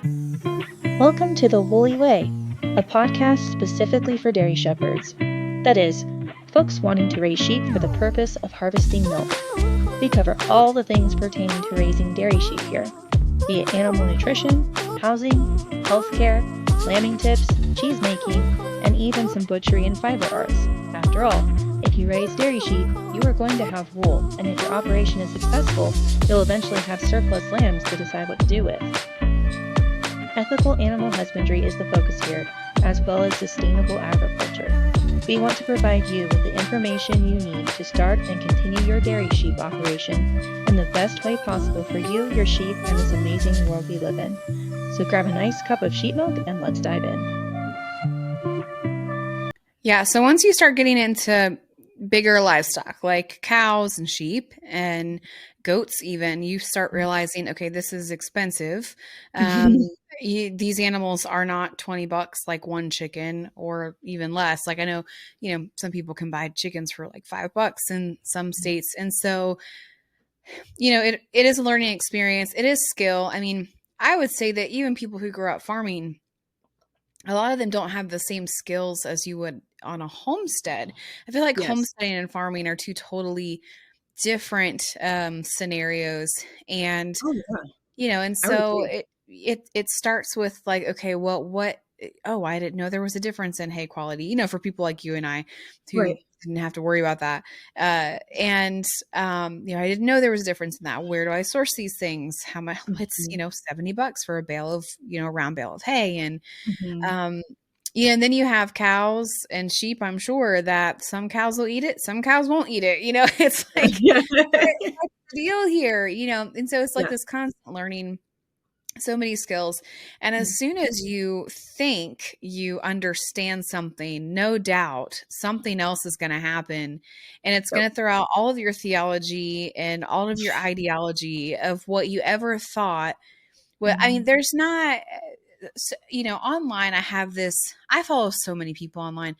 Welcome to The Woolly Way, a podcast specifically for dairy shepherds. That is, folks wanting to raise sheep for the purpose of harvesting milk. We cover all the things pertaining to raising dairy sheep here, be it animal nutrition, housing, healthcare, lambing tips, cheese making, and even some butchery and fiber arts. After all, if you raise dairy sheep, you are going to have wool, and if your operation is successful, you'll eventually have surplus lambs to decide what to do with. Ethical animal husbandry is the focus here, as well as sustainable agriculture. We want to provide you with the information you need to start and continue your dairy sheep operation in the best way possible for you, your sheep, and this amazing world we live in. So grab a nice cup of sheep milk and let's dive in. Yeah, so once you start getting into bigger livestock like cows and sheep and goats even, you start realizing, okay, this is expensive. These animals are not $20 like one chicken or even less. Like I know, some people can buy chickens for like $5 in some states. And so, it is a learning experience. It is skill. I mean, I would say that even people who grow up farming, a lot of them don't have the same skills as you would on a homestead. I feel like homesteading and farming are two totally different scenarios. And, and so it starts with like, okay, well, I didn't know there was a difference in hay quality, for people like you and I who didn't have to worry about that. I didn't know there was a difference in that. Where do I source these things? How much? It's, $70 for a bale of, a round bale of hay. And, and then you have cows and sheep. I'm sure that some cows will eat it. Some cows won't eat it. It's like, what's the deal here, and so it's like this constant learning, so many skills. And as soon as you think you understand something, no doubt something else is going to happen. And it's going to throw out all of your theology and all of your ideology of what you ever thought. Well, I mean, there's not, online, I follow so many people online.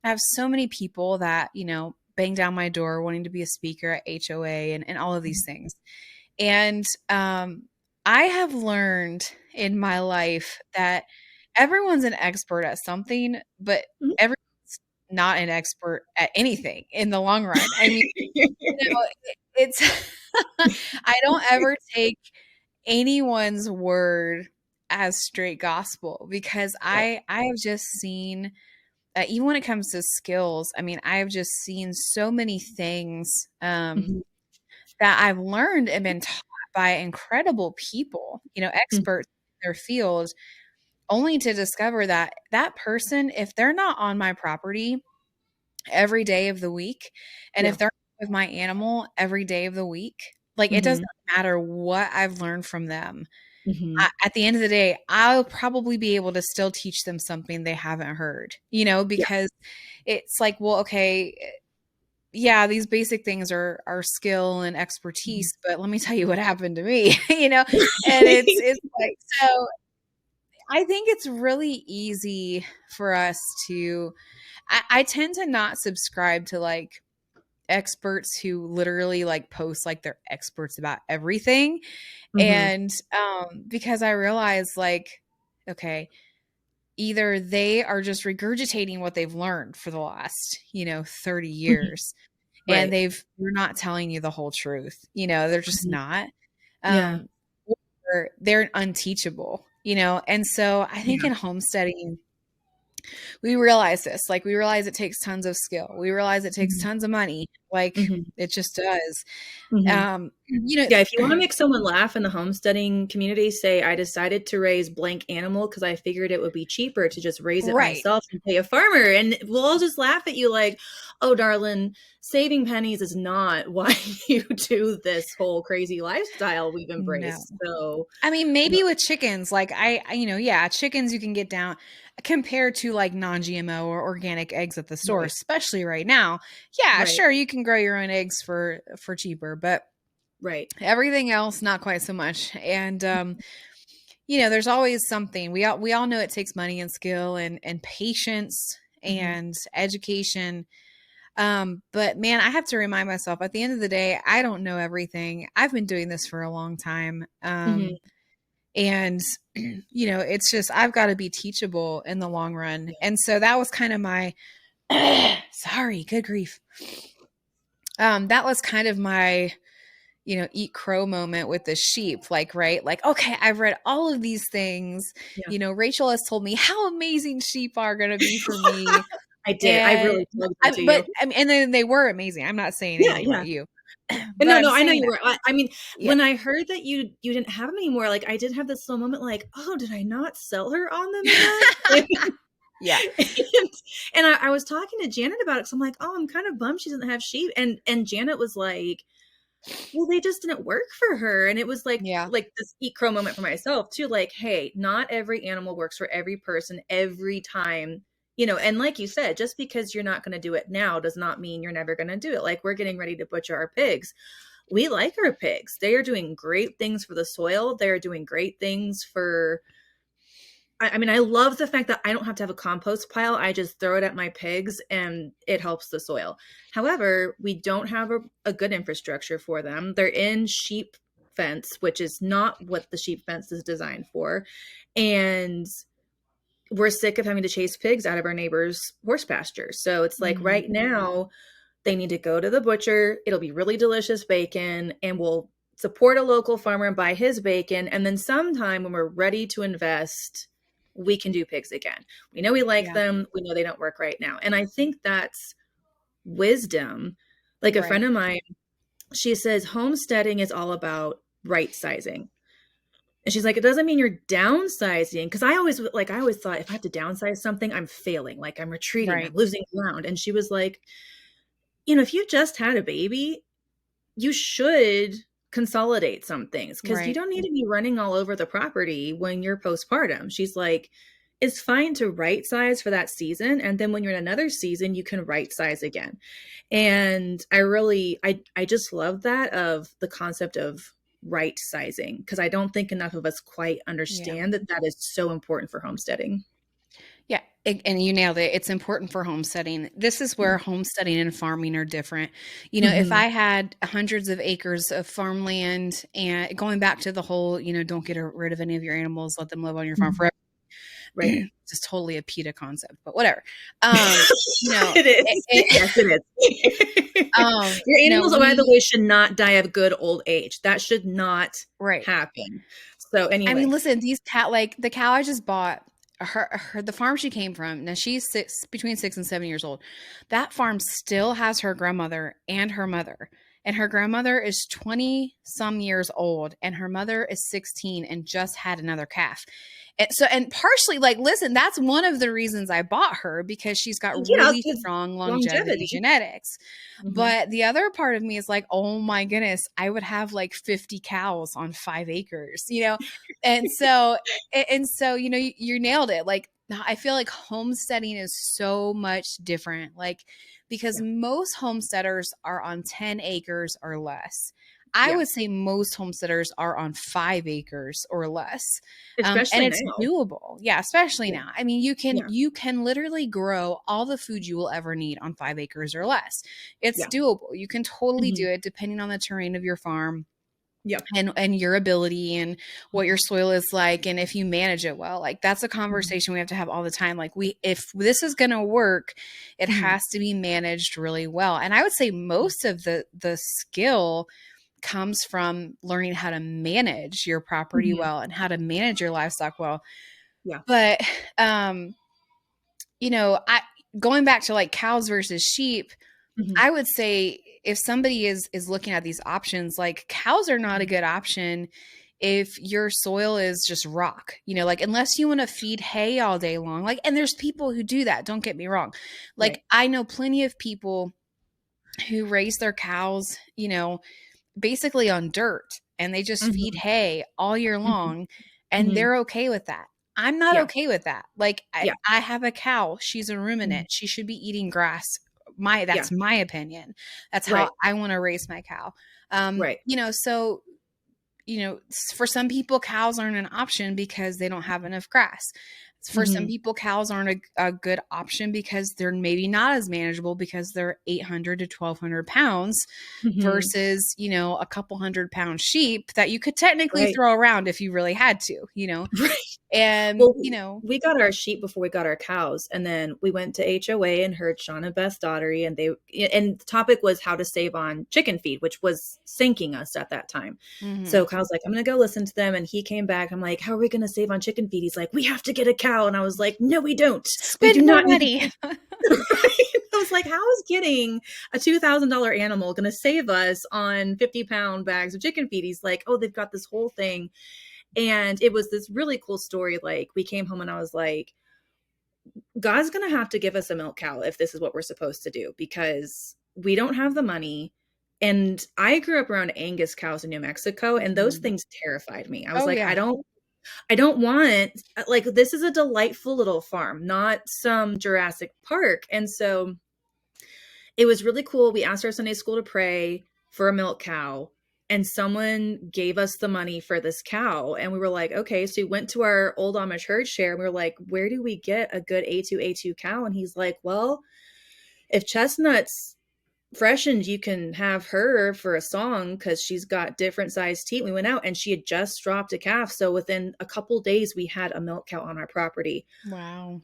I have so many people that, bang down my door wanting to be a speaker at HOA and all of these things. And, I have learned in my life that everyone's an expert at something, but everyone's not an expert at anything in the long run. I mean, it's, I don't ever take anyone's word as straight gospel because I have just seen, even when it comes to skills, I mean, I've just seen so many things that I've learned and been taught by incredible people, experts in their field, only to discover that that person, if they're not on my property every day of the week, and if they're with my animal every day of the week, like it doesn't matter what I've learned from them. At the end of the day, I'll probably be able to still teach them something they haven't heard, because it's like, well, okay, yeah, these basic things are skill and expertise, but let me tell you what happened to me, and it's like, so I think it's really easy for us to, I tend to not subscribe to like experts who literally like post like they're experts about everything. And because I realize like, okay, either they are just regurgitating what they've learned for the last, 30 years. And they're not telling you the whole truth. They're just not. Or they're unteachable, and so I think in homesteading, we realize this. Like, we realize it takes tons of skill. We realize it takes tons of money. Like, it just does. If you want to make someone laugh in the homesteading community, say, I decided to raise blank animal because I figured it would be cheaper to just raise it myself and pay a farmer. And we'll all just laugh at you like, oh, darling, saving pennies is not why you do this whole crazy lifestyle we've embraced. No. So, I mean, maybe with chickens, like chickens you can get down compared to like non-GMO or organic eggs at the store, especially right now. Yeah, sure, you can grow your own eggs for cheaper, but everything else not quite so much. And there's always something. We all know it takes money and skill and patience and education. But man, I have to remind myself at the end of the day, I don't know everything. I've been doing this for a long time. And, it's just, I've got to be teachable in the long run. And so that was kind of my, sorry, good grief. That was kind of my, eat crow moment with the sheep. Like, right. Like, okay, I've read all of these things. Yeah. Rachel has told me how amazing sheep are going to be for me. I did. I really plugged into you. And then they were amazing. I'm not saying anything about you. No, I know you were. I mean, Yeah. when I heard that you didn't have them anymore, like I did have this little moment like, oh, did I not sell her on them enough? Yeah. And I was talking to Janet about it because I'm like, oh, I'm kind of bummed she doesn't have sheep. And Janet was like, well, they just didn't work for her. And it was like, like this eat crow moment for myself too. Like, hey, not every animal works for every person every time. And like you said, just because you're not going to do it now does not mean you're never going to do it. Like we're getting ready to butcher our pigs. We like our pigs. They are doing great things for the soil. They're doing great things for, I mean, I love the fact that I don't have to have a compost pile. I just throw it at my pigs and it helps the soil. However, we don't have a good infrastructure for them. They're in sheep fence, which is not what the sheep fence is designed for. And we're sick of having to chase pigs out of our neighbors' horse pastures. So it's like right now they need to go to the butcher. It'll be really delicious bacon, and we'll support a local farmer and buy his bacon. And then sometime when we're ready to invest, we can do pigs again. We know we like them. We know they don't work right now. And I think that's wisdom. Like a friend of mine, she says homesteading is all about right sizing. And she's like, it doesn't mean you're downsizing. Cause I always thought if I have to downsize something, I'm failing. Like I'm retreating, I'm losing ground. And she was like, if you just had a baby, you should consolidate some things because you don't need to be running all over the property when you're postpartum. She's like, it's fine to right size for that season. And then when you're in another season, you can right size again. And I just love that of the concept of right sizing, because I don't think enough of us quite understand that is so important for homesteading. Yeah. And you nailed it. It's important for homesteading. This is where homesteading and farming are different. If I had hundreds of acres of farmland, and going back to the whole, don't get rid of any of your animals, let them live on your farm forever. Right. Just totally a PETA concept, but whatever. It is. Yes, it is. Your animals, by the way, should not die of good old age. That should not happen. So anyway. I mean, listen, the cow I just bought, the farm she came from, now she's between 6 and 7 years old. That farm still has her grandmother and her mother. And her grandmother is 20 some years old and her mother is 16 and just had another calf. And partially, listen, that's one of the reasons I bought her, because she's got really strong longevity genetics. But the other part of me is like, oh my goodness, I would have 50 cows on 5 acres, And so, you nailed it. I feel like homesteading is so much different, because most homesteaders are on 10 acres or less. I would say most homesteaders are on 5 acres or less. Especially and it's now. doable. Yeah, especially now. I mean, you can literally grow all the food you will ever need on 5 acres or less. It's doable. You can totally do it depending on the terrain of your farm. And your ability and what your soil is like, and if you manage it well. That's a conversation we have to have all the time. If this is going to work, it has to be managed really well. And I would say most of the skill comes from learning how to manage your property well and how to manage your livestock well. But going back to cows versus sheep, I would say if somebody is looking at these options, cows are not a good option if your soil is just rock, unless you want to feed hay all day long. And there's people who do that. Don't get me wrong. I know plenty of people who raise their cows, basically on dirt, and they just feed hay all year long, and they're okay with that. I'm not okay with that. I have a cow. She's a ruminant. She should be eating grass. That's my opinion. That's how I want to raise my cow. So, for some people, cows aren't an option because they don't have enough grass. For some people, cows aren't a good option because they're maybe not as manageable because they're 800 to 1,200 pounds versus, you know, a couple 100-pound sheep that you could technically throw around if you really had to, you know? Right. And, well, you know, we got our sheep before we got our cows. And then we went to HOA and heard Sean and Beth Daughtery, and the topic was how to save on chicken feed, which was sinking us at that time. So Kyle's like, I'm going to go listen to them. And he came back. I'm like, how are we going to save on chicken feed? He's like, we have to get a cow. And I was like, no, we don't. Spend we do more not money. Need I was like, how is getting a $2,000 animal going to save us on 50-pound bags of chicken feed? He's like, oh, they've got this whole thing. And it was this really cool story. Like, we came home and I was like, God's going to have to give us a milk cow if this is what we're supposed to do, because we don't have the money. And I grew up around Angus cows in New Mexico, and those things terrified me. I was I don't want, like, this is a delightful little farm, not some Jurassic Park. And so it was really cool. We asked our Sunday school to pray for a milk cow, and someone gave us the money for this cow. And we were like, okay. So we went to our old Amish herd share, and we were like, where do we get a good A2 cow? And he's like, well, if Chestnut's freshened, you can have her for a song because she's got different sized teat. We went out and she had just dropped a calf. So within a couple days, we had a milk cow on our property. Wow.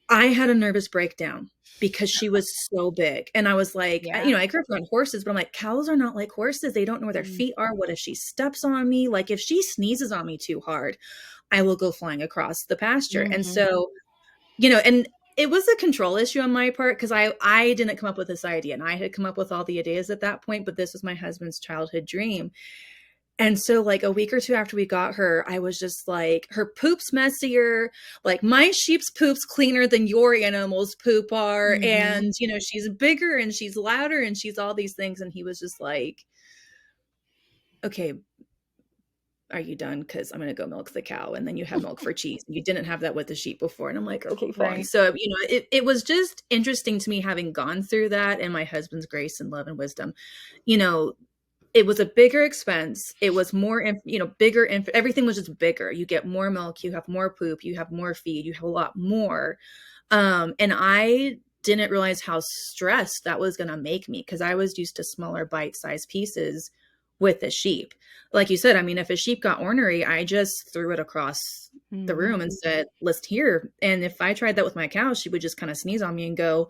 I had a nervous breakdown because she was so big. And I was like, you know, I grew up around horses, but I'm like, cows are not like horses. They don't know where their feet are. What if she steps on me? Like, if she sneezes on me too hard, I will go flying across the pasture. And so, you know, and it was a control issue on my part because I didn't come up with this idea, and I had come up with all the ideas at that point, but this was my husband's childhood dream. And so, like, a week or two after we got her, I was just like, her poop's messier. Like, my sheep's poop's cleaner than your animal's poop are. And, you know, she's bigger and she's louder and she's all these things. And he was just like, okay, are you done? Because I'm going to go milk the cow. And then you have milk for cheese. You didn't have that with the sheep before. And I'm like, okay, fine. Right. So, you know, it was just interesting to me having gone through that, and my husband's grace and love and wisdom. You know, it was a bigger expense. It was more, you know, bigger. Everything was just bigger. You get more milk. You have more poop. You have more feed. You have a lot more. And I didn't realize how stressed that was going to make me, because I was used to smaller bite-sized pieces with a sheep. Like you said, I mean, if a sheep got ornery, I just threw it across the room and said, list here. And if I tried that with my cow, she would just kind of sneeze on me and go,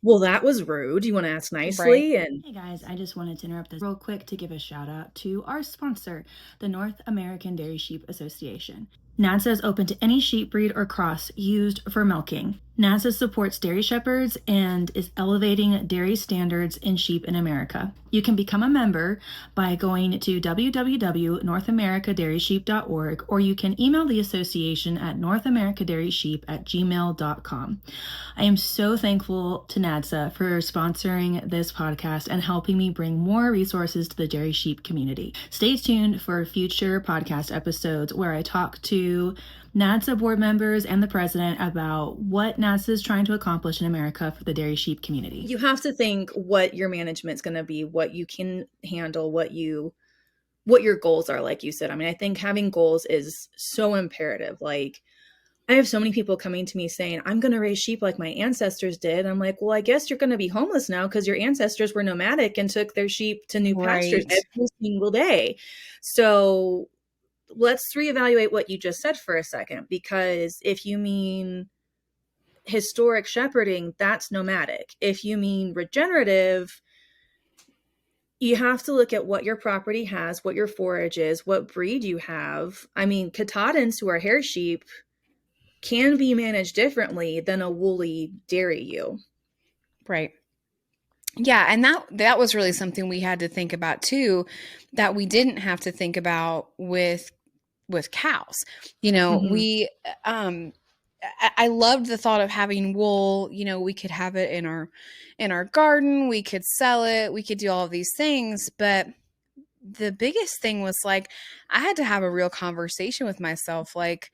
well, that was rude. You want to ask nicely? Right. And hey guys, I just wanted to interrupt this real quick to give a shout out to our sponsor, the North American Dairy Sheep Association. NADSA is open to any sheep breed or cross used for milking. NADSA supports dairy shepherds and is elevating dairy standards in sheep in America. You can become a member by going to www.northamericadairysheep.org, or you can email the association at northamericadairsheep@gmail.com. I am so thankful to NADSA for sponsoring this podcast and helping me bring more resources to the dairy sheep community. Stay tuned for future podcast episodes where I talk to NADSA board members and the president about what NADSA is trying to accomplish in America for the dairy sheep community. You have to think what your management's going to be, what you can handle, what your goals are, like you said. I mean, I think having goals is so imperative. Like, I have so many people coming to me saying, I'm going to raise sheep like my ancestors did. I'm like, well, I guess you're going to be homeless now because your ancestors were nomadic and took their sheep to new pastures every single day. So let's reevaluate what you just said for a second, because if you mean historic shepherding, that's nomadic. If you mean regenerative, you have to look at what your property has, what your forage is, what breed you have. I mean, Katahdins, who are hair sheep, can be managed differently than a woolly dairy ewe. Right. Yeah, and that was really something we had to think about too, that we didn't have to think about with cows. You know, we I loved the thought of having wool. You know, we could have it in our garden, we could sell it, we could do all of these things, but the biggest thing was, like, I had to have a real conversation with myself, like,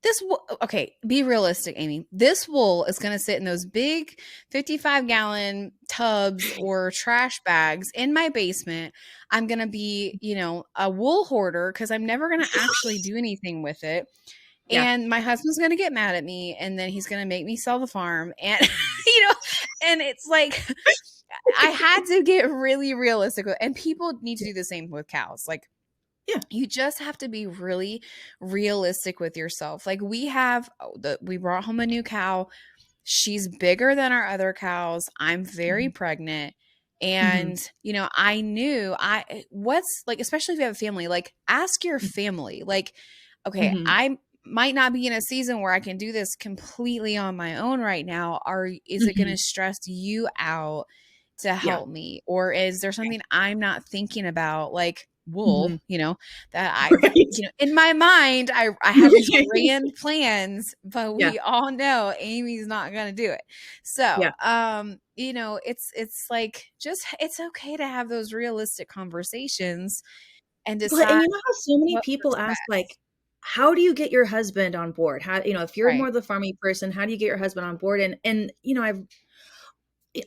this wool, okay, be realistic, Amy. This wool is going to sit in those big 55-gallon tubs or trash bags in my basement. I'm going to be, you know, a wool hoarder because I'm never going to actually do anything with it. And my husband's going to get mad at me, and then he's going to make me sell the farm. And, and it's like, I had to get really realistic with, and people need to do the same with cows. Like, you just have to be really realistic with yourself. Like, we brought home a new cow. She's bigger than our other cows. I'm very pregnant. And, I knew what's like, especially if you have a family, like, ask your family, like, okay, I might not be in a season where I can do this completely on my own right now. Is it going to stress you out to help me? Or is there something I'm not thinking about? Like, wool, that I, in my mind, I have these grand plans, but we all know Amy's not going to do it. So, it's like, it's okay to have those realistic conversations and decide. And you know how so many people ask, like, how do you get your husband on board? How, if you're more the farming person, how do you get your husband on board? And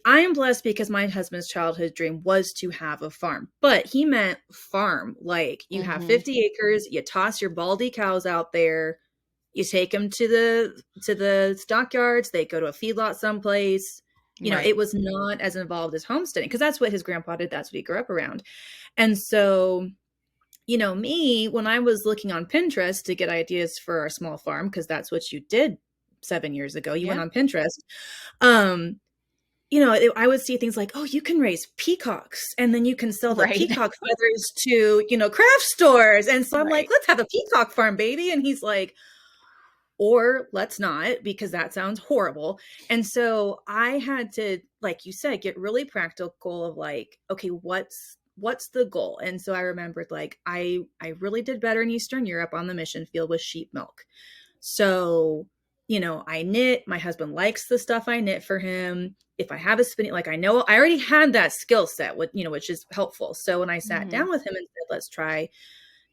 I am blessed because my husband's childhood dream was to have a farm, but he meant farm. Like, you have 50 acres, you toss your baldy cows out there, you take them to the stockyards, they go to a feedlot someplace. It was not as involved as homesteading, because that's what his grandpa did. That's what he grew up around. And so, me, when I was looking on Pinterest to get ideas for our small farm, because that's what you did 7 years ago, you went on Pinterest. I would see things like, oh, you can raise peacocks, and then you can sell the peacock feathers to, craft stores. And so I'm like, let's have a peacock farm, baby. And he's like, or let's not, because that sounds horrible. And so I had to, like you said, get really practical of like, okay, what's the goal? And so I remembered, like, I really did better in Eastern Europe on the mission field with sheep milk. So, I knit. My husband likes the stuff I knit for him. If I have a spinning, like, I know I already had that skill set with, which is helpful. So when I sat down with him and said, let's try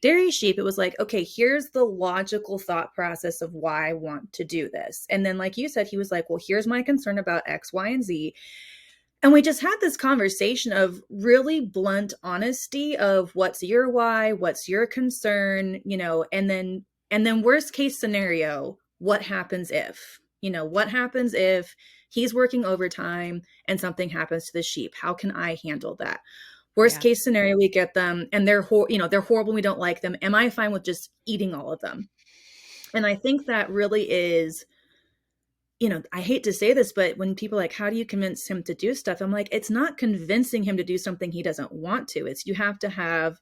dairy sheep, it was like, okay, here's the logical thought process of why I want to do this. And then, like you said, he was like, well, here's my concern about X, Y, and Z. And we just had this conversation of really blunt honesty of what's your why, what's your concern, and then worst case scenario, what happens if, what happens if he's working overtime and something happens to the sheep? How can I handle that? Worst case scenario, we get them and they're horrible. We don't like them. Am I fine with just eating all of them? And I think that really is, I hate to say this, but when people are like, how do you convince him to do stuff? I'm like, it's not convincing him to do something he doesn't want to. It's, you have to have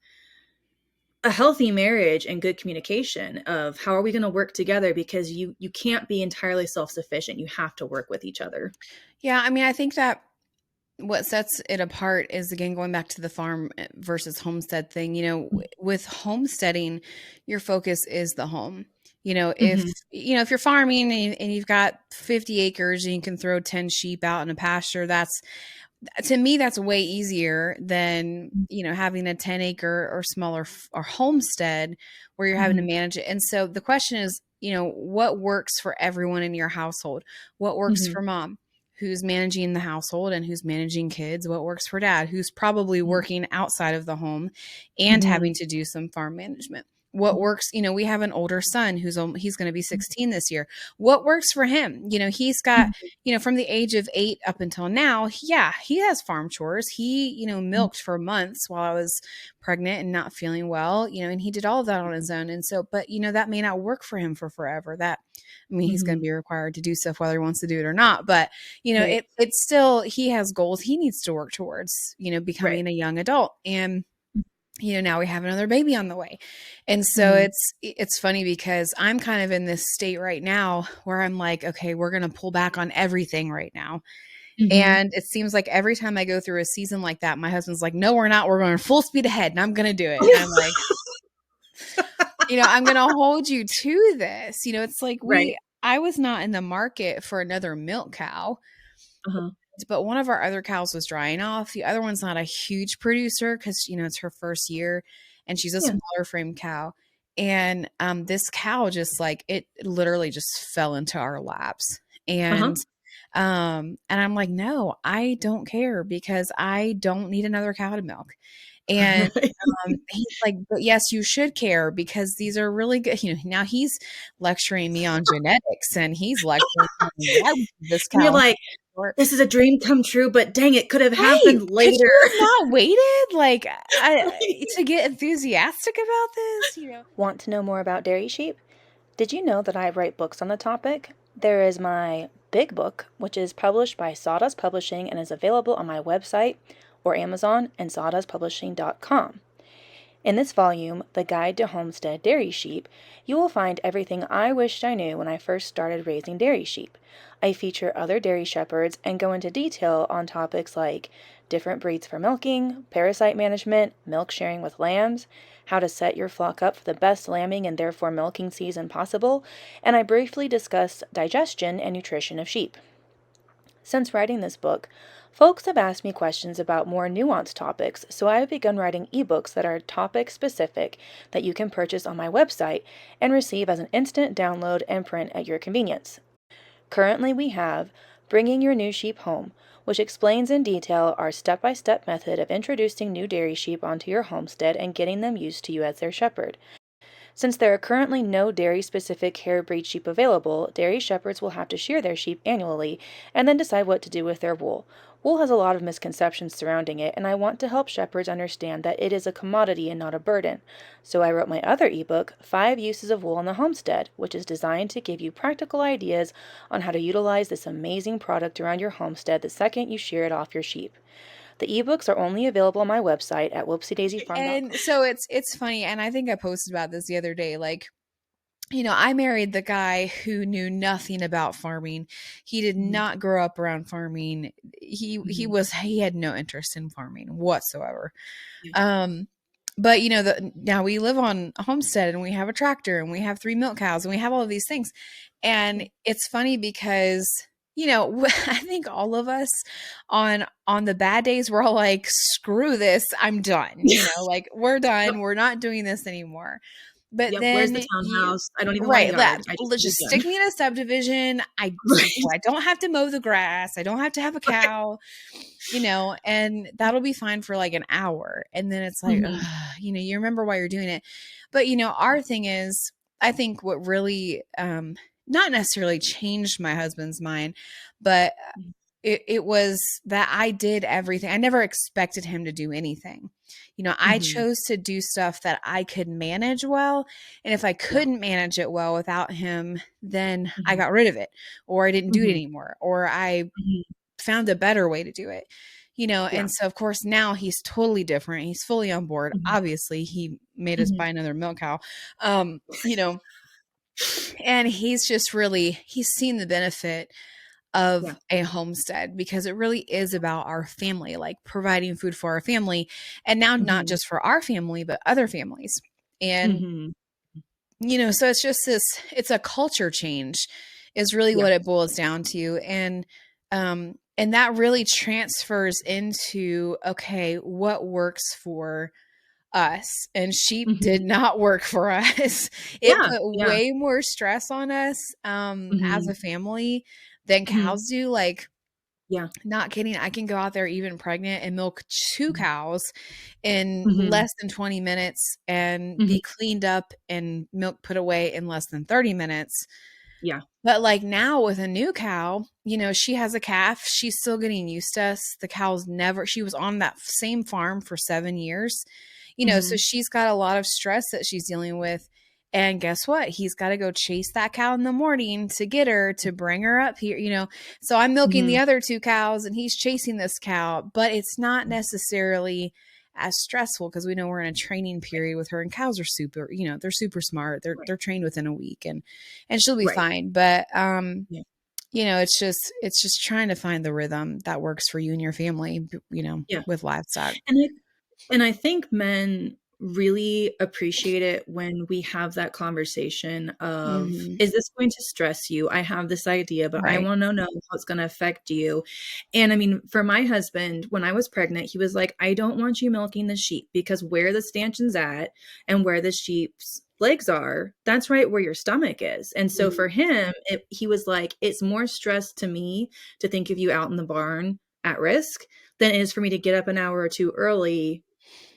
a healthy marriage and good communication of how are we going to work together, because you can't be entirely self-sufficient. You have to work with each other. Yeah. I mean, I think that what sets it apart is, again, going back to the farm versus homestead thing. With homesteading, your focus is the home. If you're farming and you've got 50 acres and you can throw 10 sheep out in a pasture, to me, that's way easier than, having a 10-acre or smaller or homestead where you're having to manage it. And so the question is, what works for everyone in your household? What works for mom, who's managing the household and who's managing kids? What works for dad, who's probably working outside of the home and having to do some farm management? What works, we have an older son he's going to be 16 this year. What works for him? He's got, from the age of 8 up until now, he has farm chores. He, milked for months while I was pregnant and not feeling well, and he did all of that on his own. And so, but, that may not work for him for forever. He's going to be required to do stuff whether he wants to do it or not. But, it's still, he has goals he needs to work towards, becoming a young adult. And now we have another baby on the way. And so it's funny because I'm kind of in this state right now where I'm like, okay, we're going to pull back on everything right now. And it seems like every time I go through a season like that, my husband's like, no, we're not. We're going full speed ahead and I'm going to do it. And I'm like, I'm going to hold you to this. It's like I was not in the market for another milk cow. But one of our other cows was drying off. The other one's not a huge producer because, it's her first year and she's a smaller frame cow. And this cow just it literally just fell into our laps. And I'm like, no, I don't care because I don't need another cow to milk. And Right. he's like, but yes, you should care because these are really good. Now he's lecturing me on genetics and he's lecturing me on why we keep this And you're cow. like, this is a dream come true, but dang, it could have Right. happened Could later. you have not waited to get enthusiastic about this? Want to know more about dairy sheep? Did you know that I write books on the topic? There is my big book, which is published by Sawdust Publishing and is available on my website or Amazon and sawdustpublishing.com. In this volume, The Guide to Homestead Dairy Sheep, you will find everything I wished I knew when I first started raising dairy sheep. I feature other dairy shepherds and go into detail on topics like different breeds for milking, parasite management, milk sharing with lambs, how to set your flock up for the best lambing and therefore milking season possible, and I briefly discuss digestion and nutrition of sheep. Since writing this book, folks have asked me questions about more nuanced topics, so I have begun writing ebooks that are topic specific that you can purchase on my website and receive as an instant download and print at your convenience. Currently, we have Bringing Your New Sheep Home, which explains in detail our step-by-step method of introducing new dairy sheep onto your homestead and getting them used to you as their shepherd. Since there are currently no dairy-specific hair breed sheep available, dairy shepherds will have to shear their sheep annually and then decide what to do with their wool. Wool has a lot of misconceptions surrounding it, and I want to help shepherds understand that it is a commodity and not a burden. So I wrote my other ebook, 5 Uses of Wool on the Homestead, which is designed to give you practical ideas on how to utilize this amazing product around your homestead the second you shear it off your sheep. The ebooks are only available on my website at whoopsiedaisyfarm.com. And so it's funny, and I think I posted about this the other day. I married the guy who knew nothing about farming. He did not grow up around farming. He had no interest in farming whatsoever. But now we live on a homestead and we have a tractor and we have 3 milk cows and we have all of these things. And it's funny because I think all of us on the bad days, we're all like, screw this, I'm done. We're done. We're not doing this anymore. But then where's the townhouse? I don't even want a yard. Just stick me in a subdivision. I don't have to mow the grass. I don't have to have a cow, and that'll be fine for like an hour. And then it's like, you remember why you're doing it. But, our thing is, I think what really, not necessarily changed my husband's mind, but it was that I did everything. I never expected him to do anything. I chose to do stuff that I could manage well. And if I couldn't manage it well without him, then I got rid of it, or I didn't do it anymore, or I found a better way to do it, And so of course now he's totally different. He's fully on board. Obviously he made us buy another milk cow, and he's just he's seen the benefit of a homestead, because it really is about our family, like providing food for our family, and now not just for our family, but other families. And, so it's just it's a culture change is really what it boils down to. And that really transfers into, okay, what works for us. And sheep did not work for us. It put way more stress on us as a family than cows do. Not kidding. I can go out there even pregnant and milk 2 cows in less than 20 minutes and be cleaned up and milk put away in less than 30 minutes. Yeah. But now with a new cow, she has a calf. She's still getting used to us. The cow's she was on that same farm for 7 years, so she's got a lot of stress that she's dealing with. And guess what? He's got to go chase that cow in the morning to get her, to bring her up here, So I'm milking the other 2 cows and he's chasing this cow, but it's not necessarily as stressful because we know we're in a training period with her, and cows are super, they're super smart. They're trained within a week and she'll be fine. But, it's just trying to find the rhythm that works for you and your family, with livestock. And I think men really appreciate it when we have that conversation of, is this going to stress you? I have this idea, but I want to know how it's going to affect you. And I mean, for my husband, when I was pregnant, he was like, I don't want you milking the sheep, because where the stanchion's at and where the sheep's legs are, that's right where your stomach is. And so for him, he was like, it's more stress to me to think of you out in the barn at risk than it is for me to get up an hour or 2 early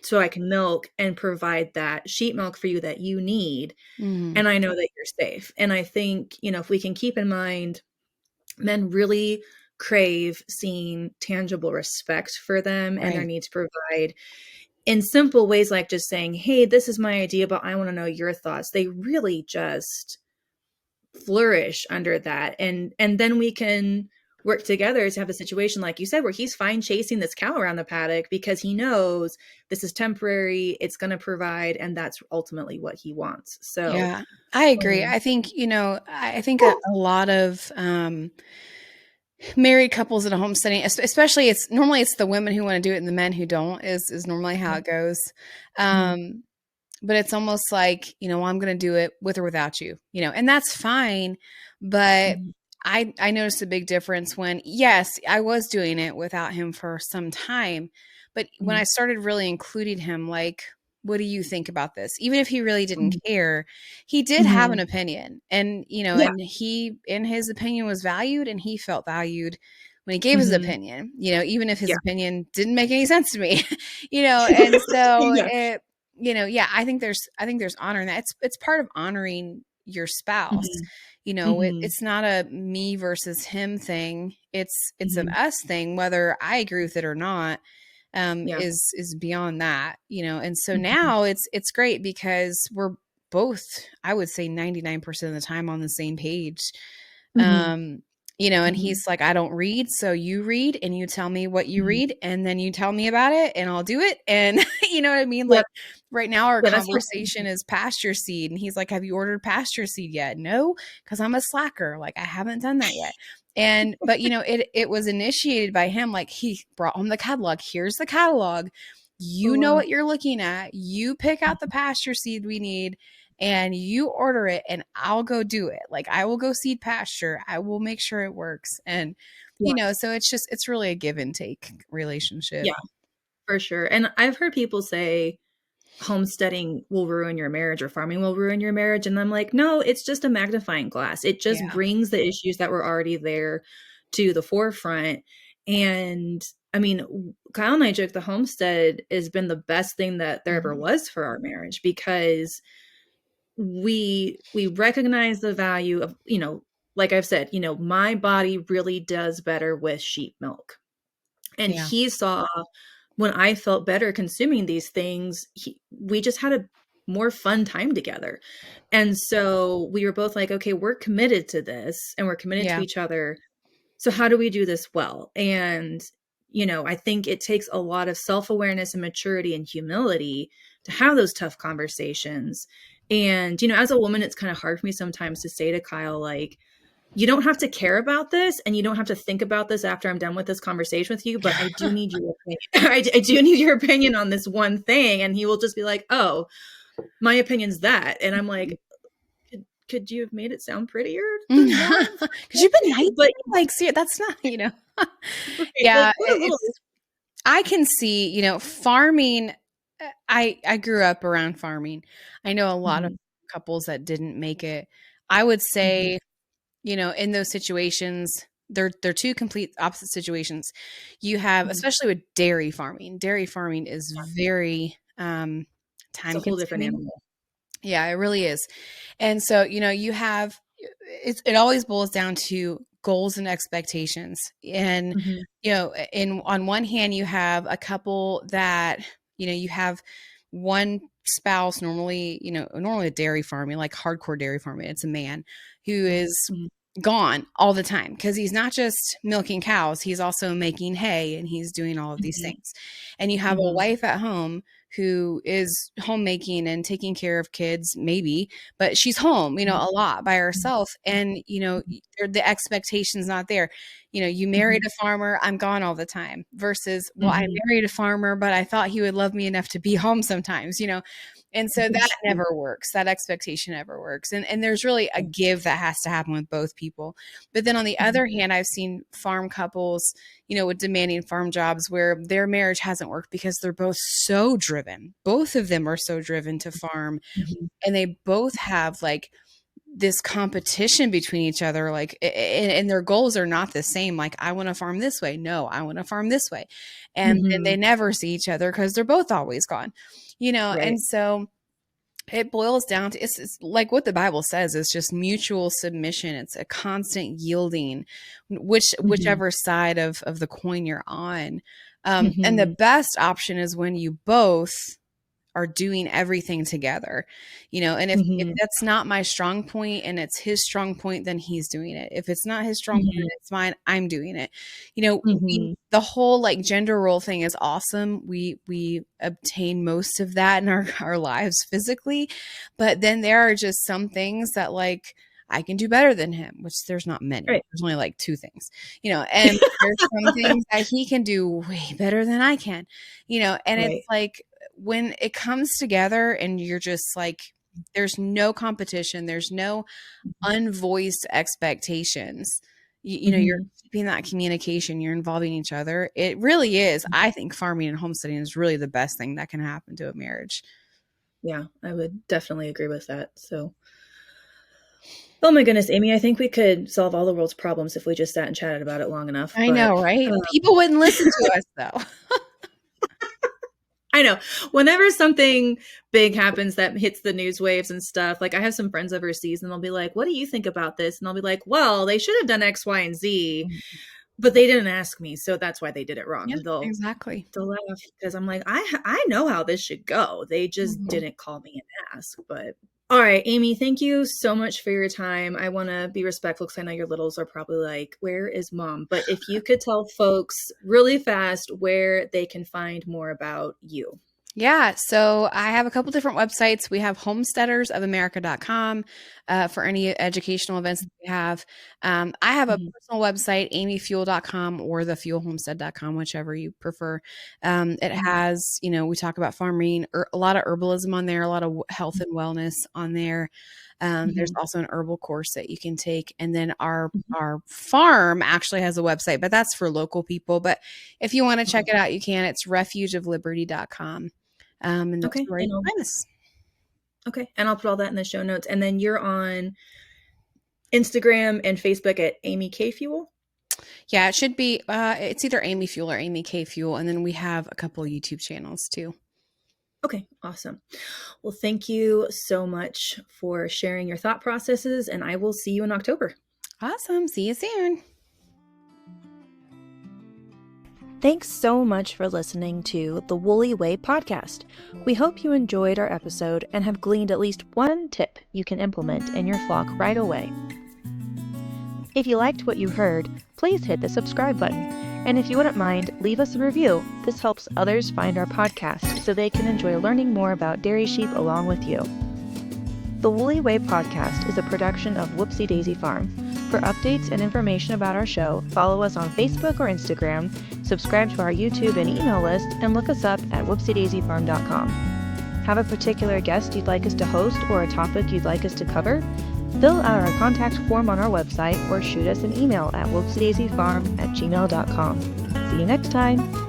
so I can milk and provide that sheep milk for you that you need. Mm-hmm. And I know that you're safe. And I think, if we can keep in mind, men really crave seeing tangible respect for them and their Right. need to provide in simple ways, like just saying, hey, this is my idea, but I want to know your thoughts. They really just flourish under that. And then we can work together to have a situation, like you said, where he's fine chasing this cow around the paddock because he knows this is temporary, it's going to provide, and that's ultimately what he wants. So Yeah, I agree. I think, I think a lot of married couples in a homesteading, especially it's normally it's the women who want to do it and the men who don't is normally how it goes. But it's almost like, well, I'm going to do it with or without you, and that's fine. But I noticed a big difference when, yes, I was doing it without him for some time. But when I started really including him, like, what do you think about this? Even if he really didn't care, he did have an opinion, and, and his opinion was valued, and he felt valued when he gave his opinion, even if his opinion didn't make any sense to me, and so I think there's honor in that. It's part of honoring your spouse. It's not a me versus him thing. It's an us thing, whether I agree with it or not. Is beyond that, and so now it's great because we're both, I would say 99% of the time, on the same page. And he's like, I don't read, so you read and you tell me what you read, and then you tell me about it and I'll do it. And you know what I mean? Like right now our conversation is pasture seed, and he's like, have you ordered pasture seed yet? No, because I'm a slacker. Like, I haven't done that yet. But it was initiated by him. Like, he brought home the catalog. Here's the catalog. You know what you're looking at. You pick out the pasture seed we need and you order it, and I'll go do it. Like, I will go seed pasture. I will make sure it works. And, so it's really a give and take relationship. Yeah, for sure. And I've heard people say homesteading will ruin your marriage or farming will ruin your marriage. And I'm like, no, it's just a magnifying glass. It just brings the issues that were already there to the forefront. And I mean, Kyle and I joke the homestead has been the best thing that there ever was for our marriage, because we recognize the value of, like I've said, my body really does better with sheep milk. And he saw when I felt better consuming these things, we just had a more fun time together. And so we were both like, okay, we're committed to this and we're committed to each other. So how do we do this well? And, I think it takes a lot of self-awareness and maturity and humility to have those tough conversations. And, as a woman, it's kind of hard for me sometimes to say to Kyle, like, you don't have to care about this and you don't have to think about this after I'm done with this conversation with you, but I do need your opinion. I do need your opinion on this one thing. And he will just be like, oh, my opinion's that. And I'm like, could you have made it sound prettier than that? Because you've been nice, but like, see, that's not, yeah. Like, I can see, farming. I grew up around farming. I know a lot of couples that didn't make it. I would say, in those situations, they're two complete opposite situations. You have, especially with dairy farming. Dairy farming is very time consuming. It's a whole different animal. Yeah, it really is. And so, you have, it always boils down to goals and expectations. And, on one hand, you have a couple that, you have one spouse, normally a dairy farming, like hardcore dairy farming. It's a man who is gone all the time because he's not just milking cows, he's also making hay and he's doing all of these things. And you have a wife at home who is homemaking and taking care of kids, maybe, but she's home, a lot by herself. And, the expectation's not there. You married a farmer, I'm gone all the time, versus, well, I married a farmer, but I thought he would love me enough to be home sometimes, And so that never works. That expectation never works. And there's really a give that has to happen with both people. But then on the other hand, I've seen farm couples, with demanding farm jobs where their marriage hasn't worked because they're both so driven. Both of them are so driven to farm. And they both have like this competition between each other, like, and their goals are not the same. Like, I want to farm this way. No, I want to farm this way. And then they never see each other because they're both always gone, Right. And so it boils down to, it's like what the Bible says, it's just mutual submission. It's a constant yielding, whichever side of the coin you're on. And the best option is when you both are doing everything together, and if that's not my strong point and it's his strong point, then he's doing it. If it's not his strong point and it's mine, I'm doing it. The whole like gender role thing is awesome. We obtain most of that in our lives physically, but then there are just some things that like I can do better than him, which there's not many. Right. There's only like 2 things, and there's some things that he can do way better than I can, and it's like, when it comes together and you're just like, there's no competition, there's no unvoiced expectations, you're keeping that communication, you're involving each other. It really is. I think farming and homesteading is really the best thing that can happen to a marriage. Yeah, I would definitely agree with that. So, oh my goodness, Amy, I think we could solve all the world's problems if we just sat and chatted about it long enough. I know, right? People wouldn't listen to us though. I know. Whenever something big happens that hits the news waves and stuff, like I have some friends overseas and they'll be like, what do you think about this? And I'll be like, well, they should have done X, Y, and Z, but they didn't ask me. So that's why they did it wrong. Yeah, and they'll laugh because I'm like, I know how this should go. They just didn't call me and ask. But all right, Amy, thank you so much for your time. I want to be respectful because I know your littles are probably like, where is mom? But if you could tell folks really fast where they can find more about you. Yeah. So I have a couple different websites. We have homesteadersofamerica.com for any educational events that we have. I have a personal website, amyfewell.com or thefuelhomestead.com, whichever you prefer. It has, we talk about farming, a lot of herbalism on there, a lot of health and wellness on there. There's also an herbal course that you can take. And then our farm actually has a website, but that's for local people. But if you want to check it out, you can. It's refugeofliberty.com. And that's where you can find us. Okay. And I'll put all that in the show notes. And then you're on Instagram and Facebook at Amy K Fewell. Yeah, it should be, it's either Amy Fewell or Amy K Fewell. And then we have a couple of YouTube channels too. Okay, awesome. Well, thank you so much for sharing your thought processes, and I will see you in October. Awesome. See you soon. Thanks so much for listening to the Woolly Way podcast. We hope you enjoyed our episode and have gleaned at least one tip you can implement in your flock right away. If you liked what you heard, please hit the subscribe button. And if you wouldn't mind, leave us a review. This helps others find our podcast so they can enjoy learning more about dairy sheep along with you. The Woolly Way podcast is a production of Whoopsie Daisy Farm. For updates and information about our show, follow us on Facebook or Instagram, subscribe to our YouTube and email list, and look us up at whoopsiedaisyfarm.com. Have a particular guest you'd like us to host or a topic you'd like us to cover? Fill out our contact form on our website or shoot us an email at whoopsiedaisyfarm@gmail.com. See you next time!